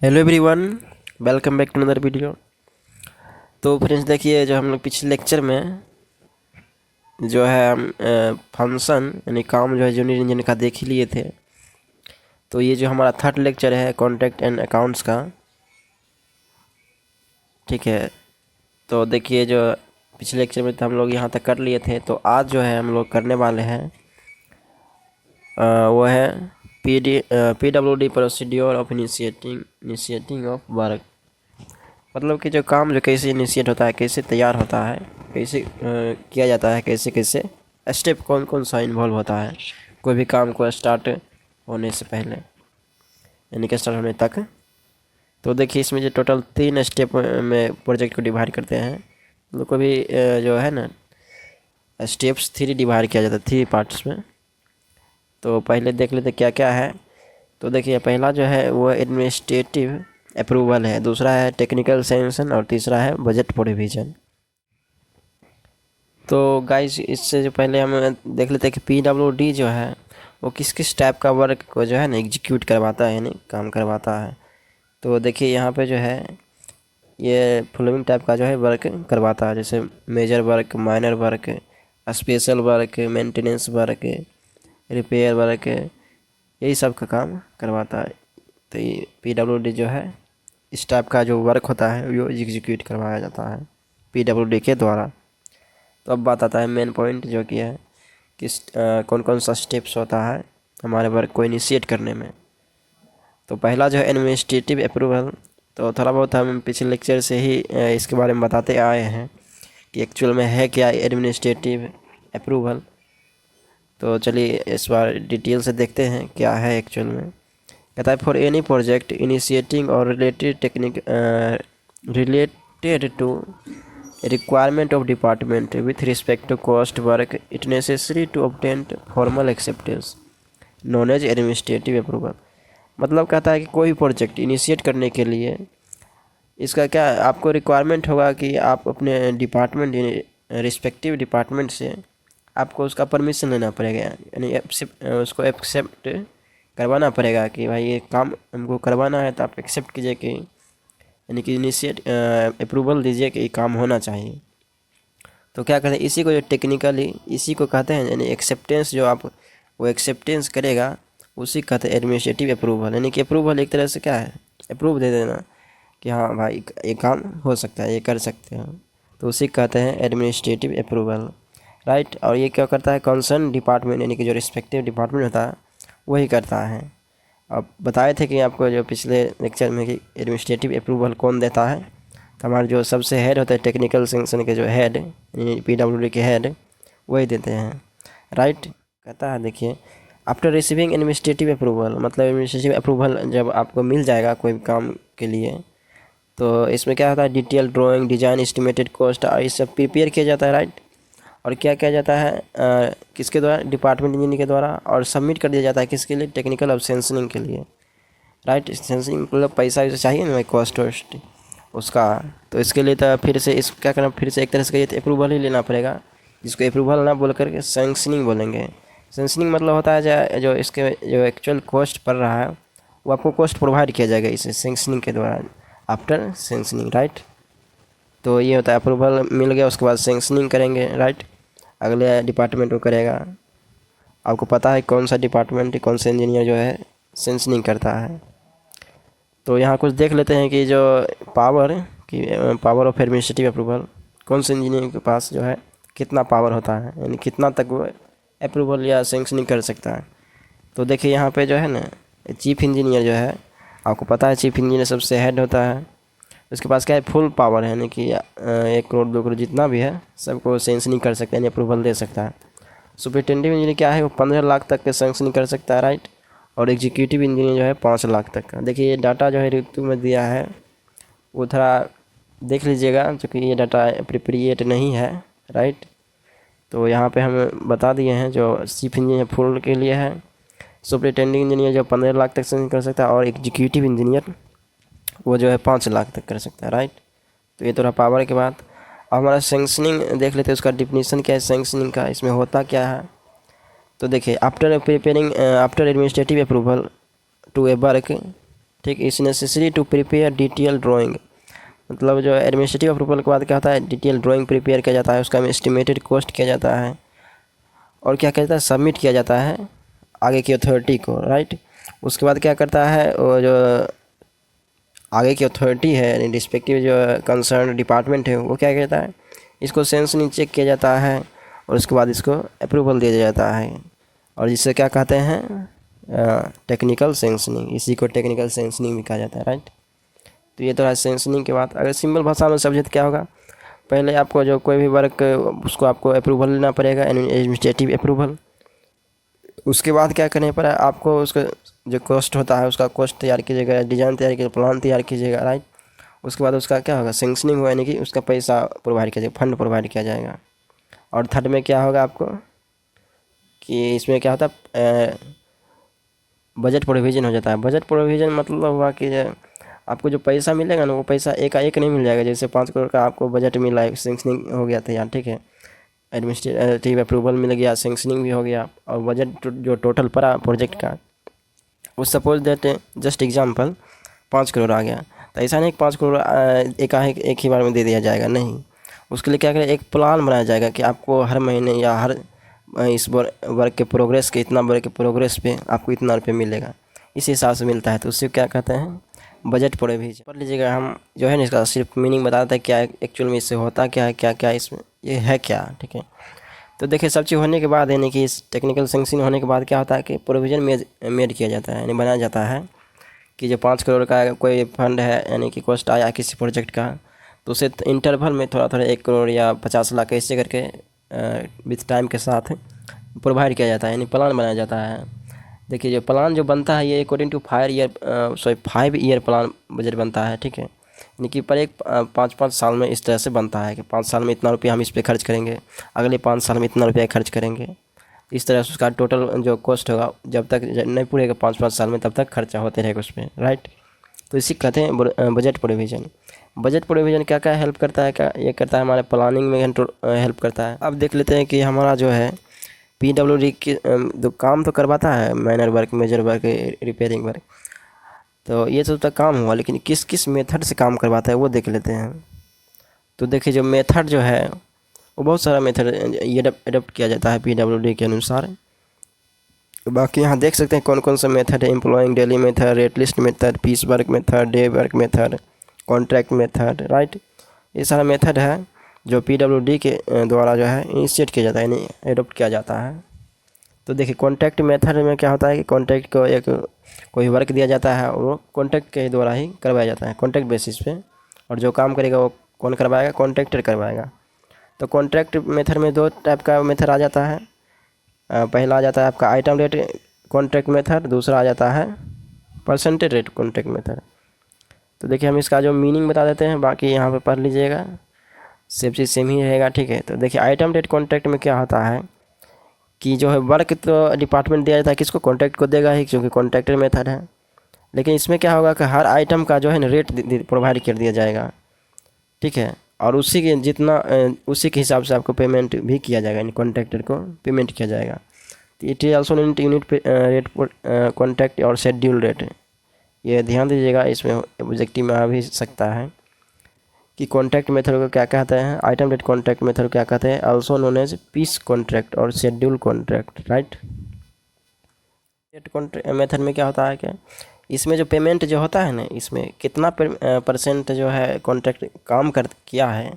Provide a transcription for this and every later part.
Hello everyone, welcome back to another video. तो friends देखिए, जो हम लोग पिछले लेक्चर में जो है हम फंक्शन यानी काम जो है जूनियर इंजीनियर का देख ही लिए थे। तो ये जो हमारा थर्ड लेक्चर है कॉन्ट्रैक्ट एंड अकाउंट्स का, ठीक है। तो देखिए, जो पिछले लेक्चर में तो हम लोग यहाँ तक कर लिए थे, तो आज जो है हम लोग करने वाले हैं वो है PWD procedure of initiating of work. मतलब कि जो काम जो कैसे इनिशिएट होता है, कैसे तैयार होता है, कैसे किया जाता है, कैसे कैसे स्टेप कौन कौन सा इन्वॉल्व होता है कोई भी काम को स्टार्ट होने से पहले यानी कि स्टार्ट होने तक। तो देखिए, इसमें जो टोटल 3 स्टेप में प्रोजेक्ट को डिवाइड करते हैं। लोग को भी जो है ना स्टेप्स 3 डिवाइड किया जाता है, 3 पार्ट्स में। तो पहले देख लेते क्या क्या है। तो देखिए, पहला जो है वो एडमिनिस्ट्रेटिव अप्रूवल है, दूसरा है टेक्निकल सैंक्शन और तीसरा है बजट प्रोविज़न। तो गाइस, इससे जो पहले हम देख लेते हैं कि PWD जो है वो किस किस टाइप का वर्क को जो है ना एग्जीक्यूट करवाता है यानी काम करवाता है। तो देखिए, यहाँ पे जो है ये फॉलोइंग टाइप का जो है वर्क करवाता है, जैसे major work, minor work, special work, maintenance work, repair work, यही सब का काम करवाता है। तो ये PWD जो है इस टाइप का जो वर्क होता है वो एग्जीक्यूट करवाया जाता है PWD के द्वारा। तो अब बात आता है मेन पॉइंट, जो कि है किस कौन कौन सा स्टेप्स होता है हमारे वर्क को इनिशिएट करने में। तो पहला जो है एडमिनिस्ट्रेटिव अप्रूवल। तो थोड़ा बहुत हम पिछले लेक्चर से ही इसके बारे में बताते आए हैं कि एक्चुअल में है क्या एडमिनिस्ट्रेटिव अप्रूवल। तो चलिए इस बार डिटेल से देखते हैं क्या है एक्चुअल में। कहता है फॉर एनी प्रोजेक्ट इनिशिएटिंग और related to requirement of department with respect to cost work it necessary to obtain formal acceptance known as administrative approval। मतलब कहता है कि कोई भी प्रोजेक्ट इनिशिएट करने के लिए इसका क्या आपको रिक्वायरमेंट होगा कि आप अपने डिपार्टमेंट रिस्पेक्टिव डिपार्टमेंट से आपको उसका परमिशन लेना पड़ेगा, यानी उसको एक्सेप्ट करवाना पड़ेगा कि भाई ये काम हमको करवाना है, तो आप एक्सेप्ट कीजिए कि यानी कि इनिशिएट अप्रूवल दीजिए कि ये काम होना चाहिए। तो क्या कहते हैं, इसी को जो टेक्निकली इसी को कहते हैं यानी एक्सेप्टेंस, जो आप वो एक्सेप्टेंस करेगा उसी कहते हैं एडमिनिस्ट्रेटिव अप्रूवल। यानी कि अप्रूवल एक तरह से क्या है, अप्रूव दे देना कि हाँ भाई ये काम हो सकता है, ये कर सकते हैं, तो उसी कहते हैं एडमिनिस्ट्रेटिव अप्रूवल, राइट। और ये क्या करता है, कंसर्न डिपार्टमेंट यानी कि जो रिस्पेक्टिव डिपार्टमेंट होता है वही करता है। अब बताए थे कि आपको जो पिछले लेक्चर में कि एडमिनिस्ट्रेटिव अप्रूवल कौन देता है, तो हमारे जो सबसे हेड होता है टेक्निकल सेक्शन के जो हेड यानी PWD के हेड वही देते हैं, राइट। कहता है देखिए, आफ्टर रिसीविंग एडमिनिस्ट्रेटिव अप्रूवल, मतलब एडमिनिस्ट्रेटिव अप्रूवल जब आपको मिल जाएगा कोई काम के लिए, तो इसमें क्या होता है, detail drawing, design, estimated cost ये सब प्रिपेयर किया जाता है, राइट। और क्या किया जाता है किसके द्वारा, डिपार्टमेंट इंजीनियर के द्वारा, और सबमिट कर दिया जाता है किसके लिए, टेक्निकल और सेंसनिंग के लिए, राइट। सेंसनिंग मतलब पैसा वैसा चाहिए ना भाई, कॉस्ट वॉस्ट उसका। तो इसके लिए तो फिर से इस क्या करना, फिर से एक तरह से कहिए तो अप्रूवल ही लेना पड़ेगा, जिसको अप्रूवल ना बोल करके सेंसनिंग बोलेंगे। सेंसनिंग मतलब होता है जो इसके जो एक्चुअल कॉस्ट पड़ रहा है वो आपको कॉस्ट प्रोवाइड किया जाएगा इसे सेंसनिंग के द्वारा, आफ्टर सेंसनिंग, राइट। तो ये होता है अप्रूवल मिल गया, उसके बाद सेंसनिंग करेंगे, राइट। अगले डिपार्टमेंट को करेगा। आपको पता है कौन सा डिपार्टमेंट, कौन सा इंजीनियर जो है सेंसनिंग करता है। तो यहाँ कुछ देख लेते हैं कि जो पावर ऑफ एडमिनिस्ट्रेटिव अप्रूवल, कौन से इंजीनियर के पास जो है कितना पावर होता है, यानी कितना तक वो अप्रूवल या सेंक्शनिंग कर सकता है। तो देखिए यहाँ पे जो है ना चीफ इंजीनियर जो है, आपको पता है चीफ इंजीनियर सबसे हेड होता है, उसके पास क्या है, फुल पावर है, यानी कि 1 करोड़ 2 करोड़ जितना भी है सबको सेंक्शनिंग कर सकता है, यानी अप्रूवल दे सकता है। सुपरिटेंडेंट इंजीनियर क्या है, वो 15 लाख तक के सेंक्शनिंग कर सकता है, राइट। और एग्जीक्यूटिव इंजीनियर जो है 5 लाख तक का। देखिए ये डाटा जो है ऋतु में दिया है वो थोड़ा देख लीजिएगा, क्योंकि ये डाटा अप्रोप्रिएट नहीं है, राइट। तो यहाँ पे हम बता दिए हैं जो चीफ इंजीनियर फुल के लिए है, सुपरिटेंडिंग इंजीनियर जो 15 लाख तक सेंक्शन कर सकता है, और एग्जीक्यूटिव इंजीनियर वो जो है 5 लाख तक कर सकता है, राइट। तो ये थोड़ा पावर के बाद हमारा सेंक्शनिंग देख लेते हैं, उसका डिफिनीशन क्या है सेंक्शनिंग का, इसमें होता क्या है। तो देखिए, after preparing after administrative approval to a work, ठीक, is necessary to prepare detail drawing. मतलब जो एडमिनिस्ट्रेटिव अप्रूवल के बाद क्या होता है, डिटेल ड्राइंग प्रिपेयर किया जाता है, उसका एस्टिमेटेड कॉस्ट किया जाता है और क्या कहता है सबमिट किया जाता है आगे की अथॉरिटी को, राइट। उसके बाद क्या करता है वो जो आगे की अथॉरिटी है, रिस्पेक्टिव जो कंसर्न डिपार्टमेंट है, वो क्या कहता है, इसको सेंसनिंग चेक किया जाता है और उसके बाद इसको अप्रूवल दिया जाता है और जिसे क्या कहते हैं टेक्निकल सेंसनिंग। इसी को टेक्निकल सेंसनिंग भी कहा जाता है, राइट। तो ये तो है सेंसनिंग के बाद। अगर सिंपल भाषा में समझे तो क्या होगा, पहले आपको जो कोई भी वर्क उसको आपको अप्रूवल लेना पड़ेगा, एडमिनिस्ट्रेटिव अप्रूवल। उसके बाद क्या करने पर आपको उसका जो कॉस्ट होता है उसका कॉस्ट तैयार कीजिएगा, डिज़ाइन तैयार कीजिएगा, प्लान तैयार कीजिएगा, राइट। उसके बाद उसका क्या होगा, सेंक्शनिंग हुआ, यानी कि उसका पैसा प्रोवाइड किया जाएगा, फंड प्रोवाइड किया जाएगा। और थर्ड में क्या होगा आपको कि इसमें क्या होता है बजट प्रोविज़न हो जाता है। बजट प्रोविज़न मतलब हुआ कि आपको जो पैसा मिलेगा ना वो पैसा एक नहीं मिल जाएगा। जैसे 5 करोड़ का आपको बजट मिला है, सेंक्शनिंग हो गया तैयार, ठीक है, एडमिनिस्ट्रेटिव अप्रूवल मिल गया, सेंक्शनिंग भी हो गया और बजट जो टोटल पड़ा प्रोजेक्ट का वो suppose that just example 5 crore आ गया। तो ऐसा नहीं कि 5 करोड़ एक ही बार में दे दिया जाएगा, नहीं। उसके लिए क्या करें, एक प्लान बनाया जाएगा कि आपको हर महीने या हर इस वर्क के प्रोग्रेस के इतना वर्क के प्रोग्रेस पे आपको इतना रुपये मिलेगा, इस हिसाब से मिलता है। तो उससे क्या कहते हैं बजट प्रोविज़न। पढ़ लीजिएगा, हम जो है ना इसका सिर्फ मीनिंग बताते हैं क्या एक्चुअल में इससे होता क्या है, क्या क्या इसमें ये है क्या, ठीक है। तो देखिए सब चीज़ होने के बाद यानी कि इस टेक्निकल सेंक्शन होने के बाद क्या होता है कि प्रोविज़न मेड किया जाता है, यानी बनाया जाता है कि जो 5 करोड़ का कोई फंड है यानी कि कॉस्ट आया किसी प्रोजेक्ट का, तो उसे इंटरवल में थोड़ा थोड़ा 1 करोड़ या 50 लाख ऐसे करके विथ टाइम के साथ प्रोवाइड किया जाता है, यानी प्लान बनाया जाता है। देखिए जो प्लान जो बनता है ये according to 5 year plan budget बनता है, ठीक है, यानी कि पर एक 5 साल में इस तरह से बनता है कि 5 साल में इतना रुपया हम इस पर खर्च करेंगे, अगले 5 साल में इतना रुपया खर्च करेंगे। इस तरह से उसका टोटल जो कॉस्ट होगा जब तक नहीं पूरेगा 5 साल में तब तक खर्चा होते रहेगा उस पर, राइट। तो इसी कहते हैं बजट प्रोविज़न। बजट प्रोविज़न क्या क्या हेल्प करता है, क्या ये करता है हमारे प्लानिंग में हेल्प करता है। अब देख लेते हैं कि हमारा जो है PWD की काम तो करवाता है, minor work, major work, repairing work, तो ये सब तो काम हुआ, लेकिन किस किस मेथड से काम करवाता है वो देख लेते हैं। तो देखिए जो मेथड जो है वो बहुत सारा मेथड ये अडोप्ट किया जाता है PWD के अनुसार। बाकी यहाँ देख सकते हैं कौन कौन सा मेथड है, employing daily method, rate list method, piece work method, day work method, contract method, right. ये सारा मेथड है जो PWD के द्वारा जो है इनिशिएट किया जाता है, यानी एडोप्ट किया जाता है। तो देखिए कॉन्ट्रैक्ट मेथड में क्या होता है कि कॉन्ट्रैक्ट को एक कोई वर्क दिया जाता है और वो कॉन्ट्रैक्ट के द्वारा ही करवाया जाता है, कॉन्ट्रैक्ट बेसिस पे, और जो काम करेगा वो कौन करवाएगा, कॉन्ट्रैक्टर करवाएगा। तो कॉन्ट्रैक्ट मेथड में 2 टाइप का मेथड आ जाता है। पहला आ जाता है आपका आइटम रेट कॉन्ट्रैक्ट मेथड, दूसरा आ जाता है परसेंटेज रेट कॉन्ट्रैक्ट मेथड। तो देखिए हम इसका जो मीनिंग बता देते हैं, बाकी यहाँ पे पढ़ लीजिएगा, सब चीज़ सेम ही रहेगा, ठीक है। तो देखिए आइटम रेट कॉन्ट्रैक्ट में क्या होता है कि जो है वर्क तो डिपार्टमेंट दिया जाता है, किसको, कॉन्ट्रैक्ट को देगा ही, क्योंकि कॉन्ट्रैक्टर मेथड है। लेकिन इसमें क्या होगा कि हर आइटम का जो है ना रेट प्रोवाइड कर दिया जाएगा, ठीक है, और उसी के जितना उसी के हिसाब से आपको पेमेंट भी किया जाएगा, यानी कॉन्ट्रैक्टर को पेमेंट किया जाएगा। तो it is also unit rate contract और शेड्यूल रेट, ये ध्यान दीजिएगा, इसमें ऑब्जेक्टिव में आ भी सकता है कि कॉन्ट्रैक्ट मेथड को क्या कहते हैं, आइटम रेट कॉन्ट्रैक्ट मेथड क्या कहते हैं, also known as piece contract और schedule contract, right. Rate contract method में क्या होता है कि इसमें जो पेमेंट जो होता है ना, इसमें कितना परसेंट जो है कॉन्ट्रैक्ट काम कर किया है,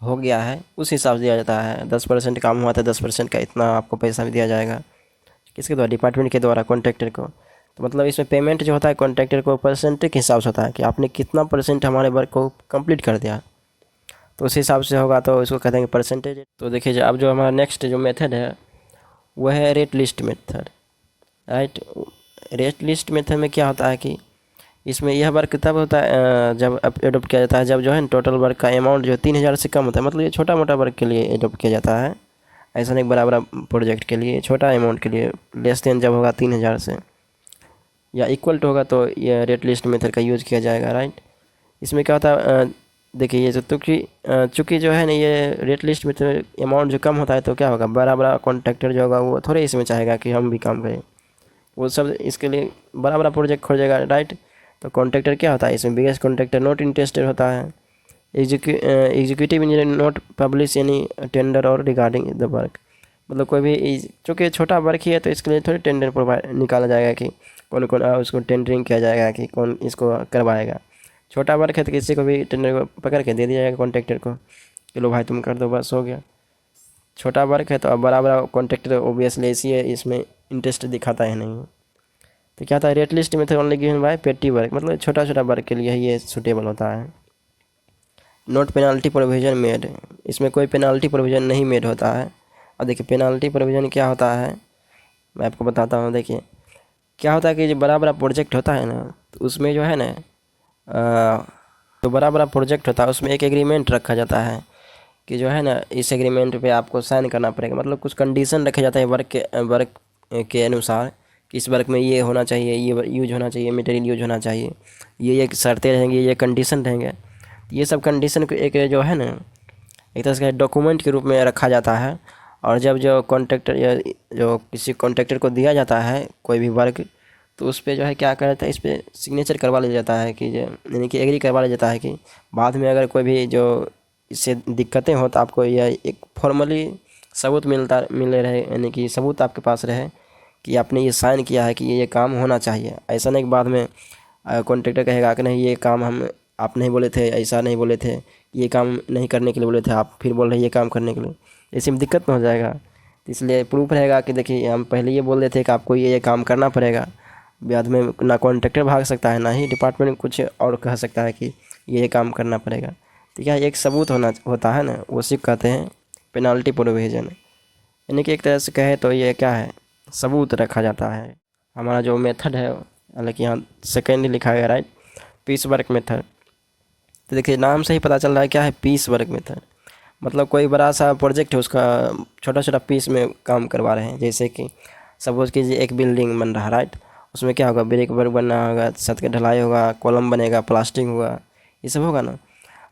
हो गया है, उस हिसाब से दिया जाता है। 10% काम हुआ था, 10% का इतना आपको पैसा भी दिया जाएगा, किसके द्वारा, डिपार्टमेंट के द्वारा कॉन्ट्रैक्टर को। तो मतलब इसमें पेमेंट जो होता है कॉन्ट्रैक्टर को परसेंटेज के हिसाब से होता है कि आपने कितना % हमारे वर्क को कंप्लीट कर दिया, तो उस हिसाब से होगा, तो इसको कहते हैं परसेंटेज। तो देखिए अब जो हमारा नेक्स्ट जो मेथड है वह है rate list method, right. Rate list method में क्या होता है कि इसमें यह वर्क तब होता है जब एडोप्ट किया जाता है जब जो है टोटल वर्क का अमाउंट जो 3000 से कम होता है। मतलब ये छोटा मोटा वर्क के लिए एडोप्ट किया जाता है, ऐसा नहीं बड़ा बड़ा प्रोजेक्ट के लिए, छोटा अमाउंट के लिए लेस देन जब होगा 3000 से या इक्वल टू होगा तो ये रेट लिस्ट मेथड का यूज़ किया जाएगा, राइट। इसमें क्या होता है देखिए ये तो चूँकि जो है ना ये रेट लिस्ट मेथड अमाउंट जो कम होता है तो क्या होगा, बड़ा बड़ा कॉन्ट्रैक्टर जो होगा वो थोड़े इसमें चाहेगा कि हम भी काम करें, वो सब इसके लिए बड़ा बड़ा प्रोजेक्ट खोजेगा, राइट। तो कॉन्ट्रैक्टर क्या होता है, इसमें बिगेस्ट कॉन्ट्रैक्टर नॉट इंटरेस्टेड होता है। Executive engineer not publish any tender और रिगार्डिंग द वर्क, मतलब कोई भी चूँकि छोटा वर्क ही है तो इसके लिए थोड़ी टेंडर प्रोवाइड निकाला जाएगा कि कौन कौन उसको टेंडरिंग किया जाएगा कि कौन इसको करवाएगा। छोटा वर्क है तो किसी को भी टेंडर को पकड़ के दे दिया जाएगा कॉन्ट्रैक्टर को, चलो भाई तुम कर दो, बस हो गया। छोटा वर्क है तो अब बड़ा बड़ा कॉन्ट्रैक्टर ओबियसली ऐसी है, इसमें इंटरेस्ट दिखाता है नहीं। तो क्या था, rate list method only given by पेटी वर्क, मतलब छोटा छोटा वर्क के लिए ये सूटेबल होता है। नोट पेनाल्टी प्रोविजन मेड, इसमें कोई पेनाल्टी प्रोविजन नहीं मेड होता है। और देखिए पेनाल्टी प्रोविजन क्या होता है मैं आपको बताता हूँ। देखिए क्या होता है कि जो बड़ा बड़ा प्रोजेक्ट होता है ना, तो उसमें जो है ना तो बड़ा बड़ा प्रोजेक्ट होता है उसमें एक एग्रीमेंट रखा जाता है कि जो है ना इस एग्रीमेंट पे आपको साइन करना पड़ेगा, मतलब कुछ कंडीशन रखा जाता है वर्क के अनुसार कि इस वर्क में ये होना चाहिए, ये यूज होना चाहिए, मटेरियल यूज होना चाहिए, ये शर्तें रहेंगी, ये कंडीशन रहेंगे। ये सब कंडीशन को एक जो है ना एक तरह से डॉक्यूमेंट के रूप में रखा जाता है। और जब जो कॉन्ट्रैक्टर या जो किसी कॉन्ट्रैक्टर को दिया जाता है कोई भी वर्क, तो उस पर जो है क्या करता है, इस पर सिग्नेचर करवा लिया जाता है कि यानी कि एग्री करवा लिया जाता है कि बाद में अगर कोई भी जो इससे दिक्कतें हो तो आपको यह एक फॉर्मली सबूत मिले रहे, यानी कि सबूत आपके पास रहे कि आपने ये साइन किया है कि ये काम होना चाहिए। ऐसा नहीं कि बाद में कॉन्ट्रैक्टर कहेगा कि नहीं ये काम आप नहीं बोले थे, ऐसा नहीं बोले थे, ये काम नहीं करने के लिए बोले थे, आप फिर बोल रहे ये काम करने के लिए, इसमें दिक्कत में हो जाएगा। तो इसलिए प्रूफ रहेगा कि देखिए हम पहले ये बोल रहे थे कि आपको ये काम करना पड़ेगा। बाद में ना कॉन्ट्रैक्टर भाग सकता है ना ही डिपार्टमेंट कुछ और कह सकता है कि ये काम करना पड़ेगा। तो क्या एक सबूत होता है ना, उसी को कहते हैं पेनाल्टी प्रोविजन। यानी कि एक तरह से कहे तो ये क्या है, सबूत रखा जाता है। हमारा जो मेथड है, हालांकि यहाँ सेकेंड लिखा गया राइट, पीस वर्क मेथड। तो देखिए नाम से ही पता चल रहा है क्या है, पीस वर्क मेथड, मतलब कोई बड़ा सा प्रोजेक्ट है उसका छोटा छोटा पीस में काम करवा रहे हैं। जैसे कि सपोज कीजिए एक बिल्डिंग बन रहा है राइट, उसमें क्या होगा, ब्रिक वर्क बनना होगा, छत का ढलाई होगा, कॉलम बनेगा, प्लास्टिंग होगा, ये सब होगा ना।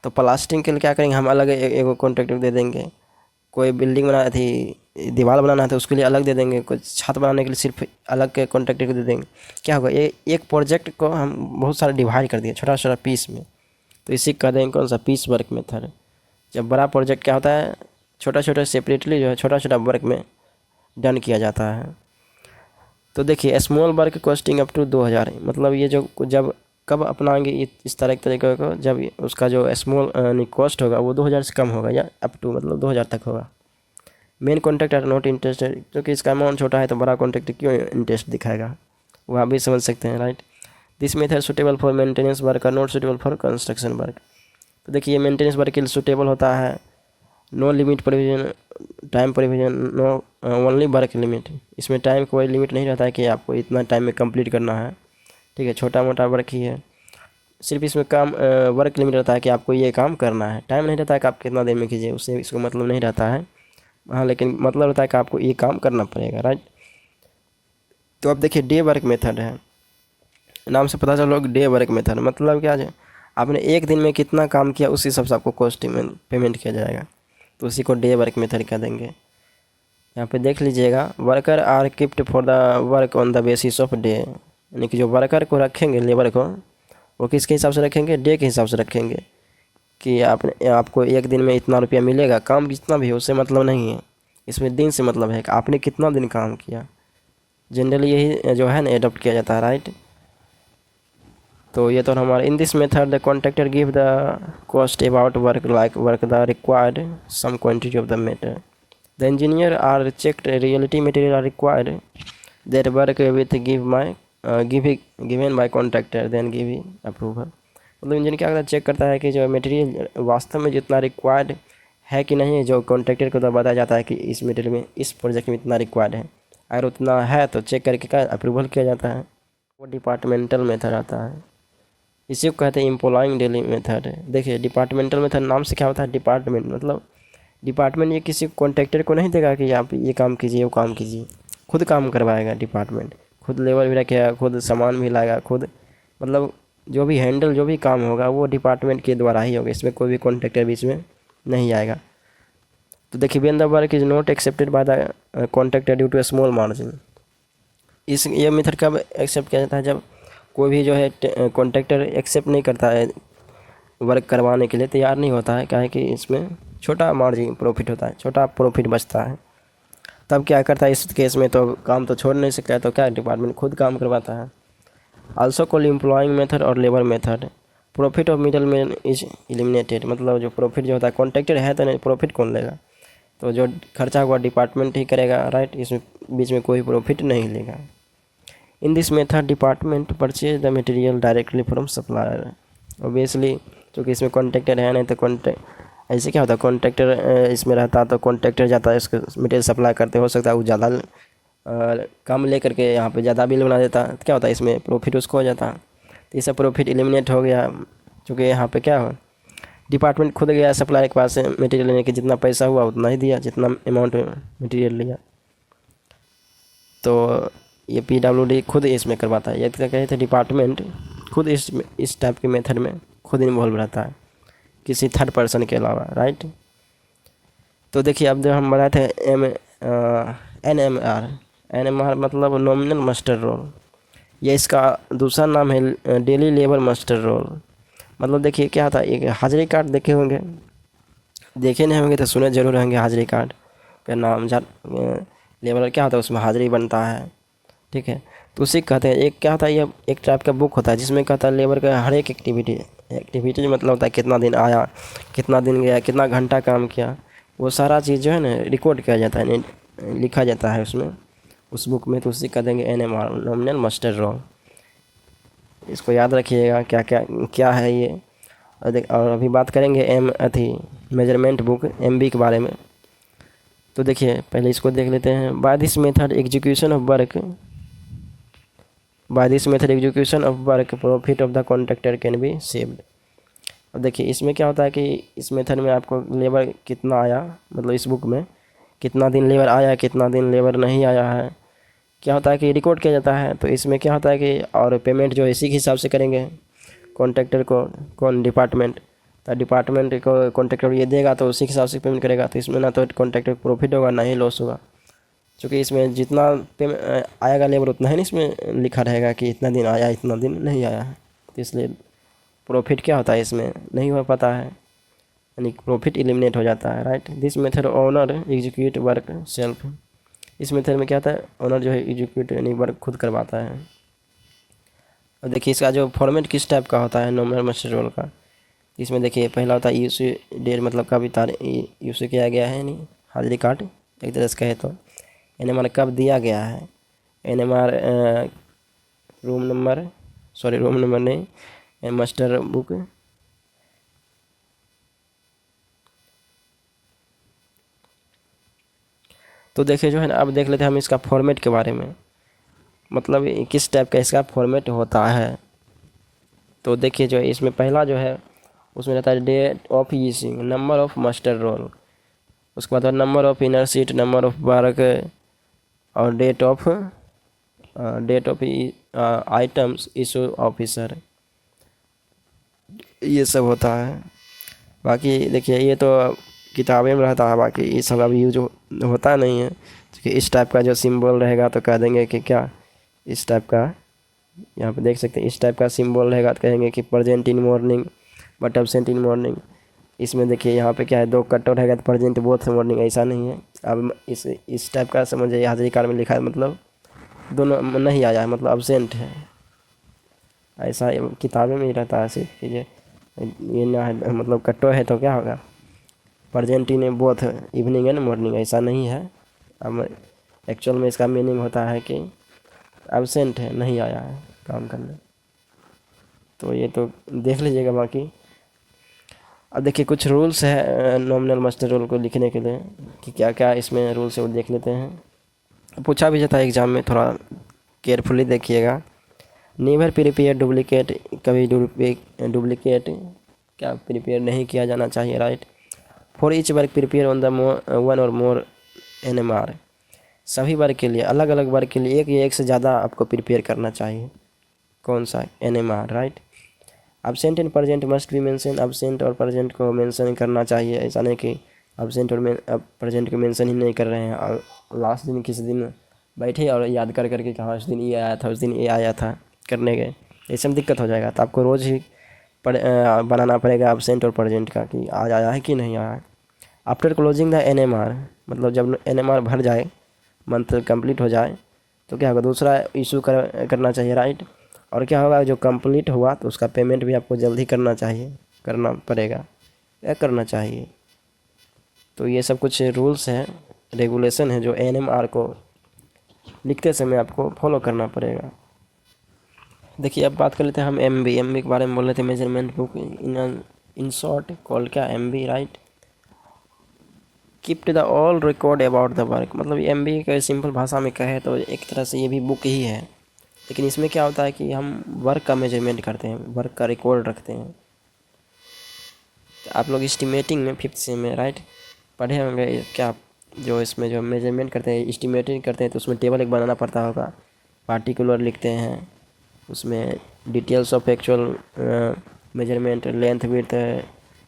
तो प्लास्टिंग के लिए क्या करेंगे, हम अलग एक कॉन्ट्रैक्टर दे देंगे। कोई बिल्डिंग बनाना थी, दीवार बनाना था, उसके लिए अलग दे देंगे। कुछ छत बनाने के लिए सिर्फ अलग के कॉन्ट्रैक्टर को दे देंगे। क्या होगा, ये एक प्रोजेक्ट को हम बहुत सारा डिवाइड कर दिए छोटा छोटा पीस में, तो इसी को कह देंगे कौन सा, पीस वर्क मेथड। जब बड़ा प्रोजेक्ट क्या होता है, छोटा छोटा सेपरेटली जो है छोटा छोटा वर्क में डन किया जाता है। तो देखिए small work costing up to 2000, मतलब ये जो जब कब अपनाएंगे इस तरह के तरीके को, जब उसका जो स्मॉल कॉस्ट होगा वो 2000 से कम होगा, या अप टू मतलब 2000 तक होगा। मेन कॉन्ट्रैक्टर नॉट इंटरेस्टेड, क्योंकि इसका अमाउंट छोटा है तो बड़ा कॉन्ट्रैक्टर क्यों इंटरेस्ट दिखाएगा, वो आप भी समझ सकते हैं right. This method suitable for maintenance work और not suitable for construction work. तो देखिए ये मेंटेनेंस वर्क के लिए सुटेबल होता है। No limit provision, time provision, no only work limit, इसमें टाइम कोई लिमिट नहीं रहता है कि आपको इतना टाइम में कंप्लीट करना है, ठीक है, छोटा मोटा वर्क ही है। सिर्फ इसमें काम वर्क लिमिट रहता है कि आपको ये काम करना है, टाइम नहीं रहता है कि आप कितना देर में कीजिए, उससे इसको मतलब नहीं रहता है। हाँ लेकिन मतलब रहता है कि आपको ये काम करना पड़ेगा राइट। तो अब देखिए डे वर्क मेथड है, नाम से पता चलो डे वर्क मेथड मतलब क्या है, आपने एक दिन में कितना काम किया उस हिसाब से आपको कॉस्ट पेमेंट किया जाएगा, तो उसी को डे वर्क मेथड कह देंगे। यहाँ पे देख लीजिएगा, worker are kept for the work on the basis of day, यानी कि जो वर्कर को रखेंगे, लेबर को, वो किसके हिसाब से रखेंगे, डे के हिसाब से रखेंगे कि आपको एक दिन में इतना रुपया मिलेगा। काम जितना भी हो उससे मतलब नहीं है, इसमें दिन से मतलब है कि आपने कितना दिन काम किया। जनरली यही जो है ना एडॉप्ट किया जाता है राइट। तो ये तो हमारा in this method the contractor give the cost about work like work the required some quantity of the matter, the engineer are checked reality material are required that work with given by contractor then give approval. मतलब engineer क्या करता है, check करता है कि जो material वास्तव में जितना रिक्वायर्ड है कि नहीं, जो कॉन्ट्रैक्टर को तो बताया जाता है कि इस मटेरियल में इस प्रोजेक्ट में इतना रिक्वायर्ड है, अगर उतना है तो चेक करके क्या अप्रूवल किया जाता है। वो डिपार्टमेंटल मेथड आता है, इसी को कहते हैं एम्प्लॉइंग डेली मेथड। देखिए डिपार्टमेंटल मेथड नाम से क्या होता है, डिपार्टमेंट मतलब डिपार्टमेंट ये किसी कॉन्ट्रैक्टर को नहीं देगा कि आप ये काम कीजिए वो काम कीजिए, खुद काम करवाएगा डिपार्टमेंट, खुद लेबर भी रखेगा, खुद सामान भी लाएगा, खुद मतलब जो भी हैंडल जो भी काम होगा वो डिपार्टमेंट के द्वारा ही होगा, इसमें कोई भी कॉन्ट्रैक्टर बीच में नहीं आएगा। तो देखिए when the work is not accepted by the contractor due to a small margin, इस ये मेथड कब एक्सेप्ट किया जाता है, जब कोई भी जो है कॉन्ट्रैक्टर एक्सेप्ट नहीं करता है, वर्क करवाने के लिए तैयार नहीं होता है। क्या है कि इसमें छोटा मार्जिन प्रॉफिट होता है, छोटा प्रॉफिट बचता है। तब क्या करता है इस केस में, तो काम तो छोड़ नहीं सकता है, तो क्या डिपार्टमेंट खुद काम करवाता है। आल्सो कॉल एम्प्लॉइंग मेथड और labour method. Profit of middle man is eliminated, मतलब जो प्रॉफिट जो होता है, कॉन्ट्रैक्टर है तो नहीं, प्रॉफिट कौन लेगा, तो जो खर्चा हुआ डिपार्टमेंट ही करेगा, राइट। इसमें बीच में कोई प्रॉफिट नहीं लेगा। इन this method department purchase the material directly from supplier. Obviously क्योंकि इसमें कॉन्ट्रैक्टर है नहीं, तो कॉन्ट्रैक्ट ऐसे क्या होता है, कॉन्ट्रैक्टर इसमें रहता तो कॉन्ट्रैक्टर जाता है इसको मटेरियल सप्लाई करते, हो सकता है वो ज़्यादा कम ले करके यहाँ पे ज़्यादा बिल बना देता, तो क्या होता है इसमें प्रॉफिट उसको हो जाता। तो ये सब प्रॉफिट एलिमिनेट हो गया, क्योंकि यहाँ पे क्या हो, डिपार्टमेंट खुद गया सप्लायर के पास मटेरियल लेने के, जितना पैसा हुआ उतना ही दिया, जितना अमाउंट मटेरियल लिया। तो ये PWD खुद इसमें करवाता है। ये क्या कहते हैं, डिपार्टमेंट खुद इस टाइप के मेथड में खुद इन्वॉल्व रहता है, किसी थर्ड पर्सन के अलावा, राइट। तो देखिए अब जो हम बताए थे NMR मतलब नॉमिनल मास्टर रोल, ये इसका दूसरा नाम है डेली लेबर मास्टर रोल। मतलब देखिए क्या था, एक हाजिरी कार्ड देखे होंगे, देखे नहीं होंगे तो सुने जरूर होंगे। हाजिरी कार्ड का नाम लेबर क्या होता है, उसमें हाजिरी बनता है, ठीक है। तो उसी कहते हैं, एक क्या होता है, ये एक टाइप का बुक होता है जिसमें कहता है लेबर का हर एक एक्टिविटी मतलब होता है, कितना दिन आया, कितना दिन गया, कितना घंटा काम किया, वो सारा चीज़ जो है ना रिकॉर्ड किया जाता है, लिखा जाता है उसमें, उस बुक में। तो उसी कह देंगे NMR नॉमिनल मास्टर रोल। इसको याद रखिएगा क्या क्या क्या है ये। और अभी बात करेंगे मेजरमेंट बुक MB के बारे में। तो देखिए पहले इसको देख लेते हैं। By this method execution of work profit of the contractor can be saved. अब देखिए इसमें क्या होता है कि इस मेथड में आपको लेबर कितना आया, मतलब इस बुक में कितना दिन लेबर आया, कितना दिन लेबर नहीं आया है, क्या होता है कि रिकॉर्ड किया जाता है। तो इसमें क्या होता है कि और पेमेंट जो इसी के हिसाब से करेंगे कॉन्ट्रैक्टर को, कौन, डिपार्टमेंट। तो डिपार्टमेंट को कॉन्ट्रैक्टर ये देगा तो उसी के हिसाब से पेमेंट करेगा। तो इसमें ना तो कॉन्ट्रैक्टर को प्रॉफिट होगा ना ही लॉस होगा, क्योंकि इसमें जितना पेमेंट आएगा लेबर उतना ही नहीं इसमें लिखा रहेगा कि इतना दिन आया इतना दिन नहीं आया है। तो इसलिए प्रॉफिट क्या होता है इसमें नहीं हो पाता है, यानी प्रॉफिट एलिमिनेट हो जाता है, right. This method owner execute work self. इस मेथड में क्या होता है, ओनर जो है एग्जीक्यूट यानी वर्क खुद करवाता है। और देखिए इसका जो फॉर्मेट किस टाइप का होता है नॉमिनल मास्टर रोल का, इसमें देखिए पहला होता है यूसी डेट, मतलब कभी यूसी किया गया है, नहीं हाजिरी कार्ड एक तरह से कहे तो। NMR कब दिया गया है, NMR रूम नंबर नहीं, मास्टर बुक। तो देखिए जो है ना, अब देख लेते हैं हम इसका फॉर्मेट के बारे में, मतलब किस टाइप का इसका फॉर्मेट होता है। तो देखिए जो इसमें पहला जो है उसमें रहता है date of using, number of master roll, उसके बाद number of inner sheet, number of work और date of items issue officer, ये सब होता है। बाकी देखिए ये तो किताबें में रहता है, बाकी ये सब अभी यूज होता नहीं है, क्योंकि इस टाइप का जो सिंबल रहेगा तो कह देंगे कि क्या, इस टाइप का यहाँ पे देख सकते हैं, इस टाइप का सिंबल रहेगा तो कहेंगे कि present in morning but absent in morning. इसमें देखिए यहाँ पे क्या है, दो कट रहेगा तो प्रेजेंट बोथ मॉर्निंग, ऐसा नहीं है। अब इस टाइप का समझिए, हाजिरी कार्ड में लिखा है मतलब दोनों नहीं आया है, मतलब एब्सेंट है, ऐसा किताबें में ही रहता है सिर्फ। ये ना है मतलब कट्टो है तो क्या होगा, present in both evening and morning, ऐसा नहीं है। अब एक्चुअल में इसका मीनिंग होता है कि एब्सेंट है, नहीं आया है काम करने। तो ये तो देख लीजिएगा। बाकी अब देखिए कुछ रूल्स है नॉमिनल मास्टर रोल को लिखने के लिए कि क्या क्या इसमें रूल्स है, वो देख लेते हैं। पूछा भी जाता है एग्ज़ाम में, थोड़ा केयरफुली देखिएगा। नेवर प्रिपेयर डुप्लीकेट, कभी डुप्लीकेट क्या प्रिपेयर नहीं किया जाना चाहिए, right. For each work prepare on the one और मोर NMR, सभी वर्ग के लिए, अलग अलग वर्ग के लिए एक या एक से ज़्यादा आपको प्रिपेयर करना चाहिए। कौन सा, NMR, right. Absent and present must be mention, absent और प्रेजेंट को मेंशन करना चाहिए, ऐसा नहीं कि एब्सेंट और प्रेजेंट को मेंशन ही नहीं कर रहे हैं और लास्ट दिन किसी दिन बैठे और याद कर करके कहा उस दिन ये आया था, उस दिन ये आया था करने गए, ऐसे में दिक्कत हो जाएगा। तो आपको रोज़ ही बनाना पड़ेगा एब्सेंट और प्रेजेंट का कि आज आया है कि नहीं आया है। आफ्टर क्लोजिंग द NMR, मतलब जब NMR भर जाए, मंथ कंप्लीट हो जाए, तो क्या होगा, दूसरा इशू करना चाहिए, राइट। और क्या होगा, जो कंप्लीट हुआ तो उसका पेमेंट भी आपको जल्दी करना पड़ेगा या करना चाहिए। तो ये सब कुछ रूल्स हैं, रेगुलेशन है जो NMR को लिखते समय आपको फॉलो करना पड़ेगा। देखिए अब बात कर लेते हैं हम MB के बारे में बोल रहे थे, measurement book in short called क्या, MB, right. Keep the all record about the work, मतलब MB का सिंपल भाषा में कहे तो एक तरह से ये भी बुक ही है, लेकिन इसमें क्या होता है कि हम वर्क का मेजरमेंट करते हैं, वर्क का रिकॉर्ड रखते हैं। आप लोग एस्टिमेटिंग में 5th से में, राइट, पढ़े होंगे क्या, जो इसमें जो मेजरमेंट करते हैं, एस्टिमेटिंग करते हैं, तो उसमें टेबल एक बनाना पड़ता होगा, पार्टिकुलर लिखते हैं, उसमें details of actual measurement, length, width,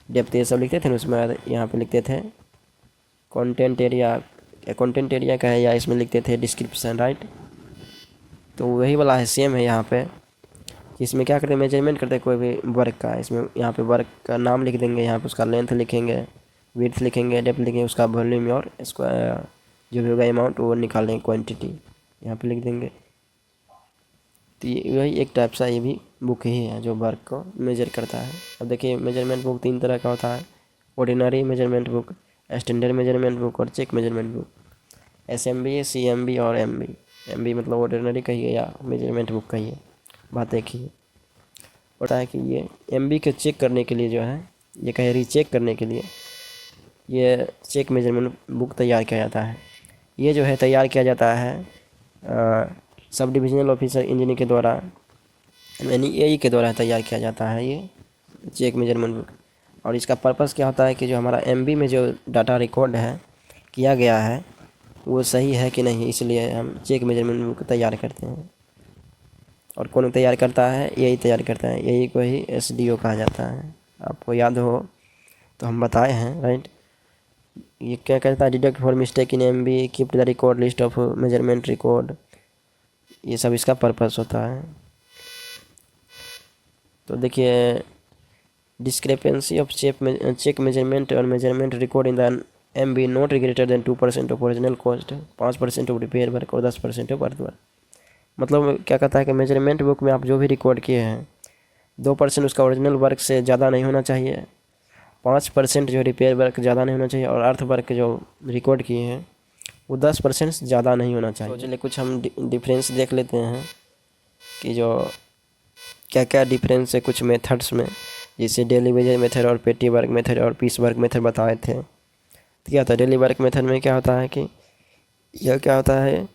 depth, ये सब लिखते थे ना। उसमें यहाँ पे लिखते थे कंटेंट एरिया का है, या इसमें लिखते थे डिस्क्रिप्शन, राइट। तो वही वाला है, सेम है यहाँ पे। इसमें क्या करते हैं, मेजरमेंट करते हैं कोई भी वर्क का, इसमें यहाँ पे वर्क का नाम लिख देंगे, यहाँ पे उसका लेंथ लिखेंगे, विड्थ लिखेंगे, डेप्थ लिखेंगे, उसका वॉल्यूम और इसको जो भी होगा अमाउंट वो निकालेंगे, क्वांटिटी यहाँ पे लिख देंगे। तो वही एक टाइप सा ये भी बुक ही है जो वर्क को मेजर करता है। अब देखिए मेजरमेंट बुक 3 तरह का होता है, ordinary measurement book, standard measurement book और check measurement book. SMB, CMB और MB। MB मतलब ऑर्डिनरी कहिए या मेजरमेंट बुक कहिए, बात एक ही है। होता है कि ये MB के चेक करने के लिए जो है, ये कहे रीचेक करने के लिए ये चेक मेजरमेंट बुक तैयार किया जाता है। ये जो है तैयार किया जाता है सब डिविजनल ऑफिसर इंजीनियर के द्वारा, यानी AE के द्वारा तैयार किया जाता है ये चेक मेजरमेंट बुक। और इसका पर्पस क्या होता है कि जो हमारा MB में जो डाटा रिकॉर्ड है किया गया है वो सही है कि नहीं, इसलिए हम चेक मेजरमेंट बुक तैयार करते हैं। और कौन तैयार करता है, AE तैयार करता है, AE को ही SDO कहा जाता है। आपको याद हो तो हम बताए हैं, राइट। ये क्या कहता है, deduct for mistake in MB, keep the record list of measurement record, ये सब इसका पर्पस होता है। तो देखिए डिस्क्रिपेंसी ऑफ चेक मेजरमेंट और measurement record in the MB not greater than 2% of original cost, 5% of repair work और 10% of earth work. मतलब क्या कहता है कि मेजरमेंट बुक में आप जो भी रिकॉर्ड किए हैं 2% उसका ओरिजिनल वर्क से ज़्यादा नहीं होना चाहिए, 5% जो रिपेयर वर्क ज़्यादा नहीं होना चाहिए, और अर्थ वर्क जो रिकॉर्ड किए हैं वो 10% ज़्यादा नहीं होना चाहिए। तो चलिए कुछ हम डिफरेंस देख लेते हैं कि जो क्या क्या डिफरेंस है कुछ मेथड्स में, जैसे डेली वेजेज मेथड और पेटी वर्क मेथड और पीस वर्क मेथड बताए थे। तो क्या होता है डेली वर्क मेथड में, क्या होता है कि यह क्या होता है,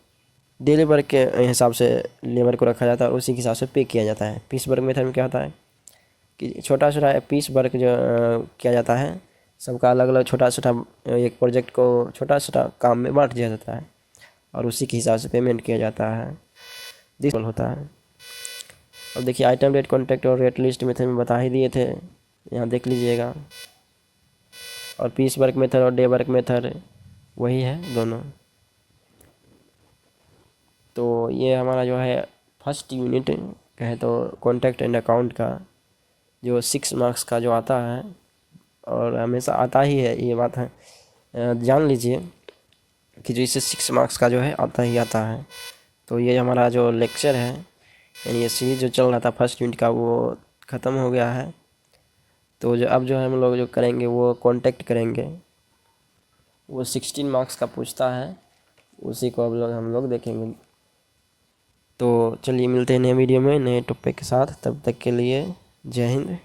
डेली वर्क के हिसाब से लेबर को रखा जाता है और उसी के हिसाब से पे किया जाता है। पीस वर्क मेथड में क्या होता है कि छोटा छोटा पीस वर्क जो किया जाता है, सबका अलग अलग छोटा छोटा एक प्रोजेक्ट को छोटा छोटा काम में बांट दिया जाता है और उसी के हिसाब से पेमेंट किया जाता है, दिस होता है। अब देखिए आइटम रेट कॉन्ट्रैक्ट और रेट लिस्ट मेथड में बता ही दिए थे, यहाँ देख लीजिएगा। और पीस वर्क मेथड और डे वर्क मेथड वही है दोनों। तो ये हमारा जो है फर्स्ट यूनिट कहे तो कॉन्ट्रैक्ट एंड अकाउंट का जो 6 मार्क्स का जो आता है, और हमेशा आता ही है, ये बात है, जान लीजिए कि जो इसे 6 मार्क्स का जो है आता ही आता है। तो ये हमारा जो लेक्चर है, यानी ये सीरीज जो चल रहा था फर्स्ट यूनिट का वो ख़त्म हो गया है। तो जो अब जो हम लोग जो करेंगे वो कॉन्टैक्ट करेंगे, वो 16 मार्क्स का पूछता है, उसी को अब हम लोग देखेंगे। तो चलिए मिलते हैं नए वीडियो में नए टॉपिक के साथ, तब तक के लिए जय हिंद।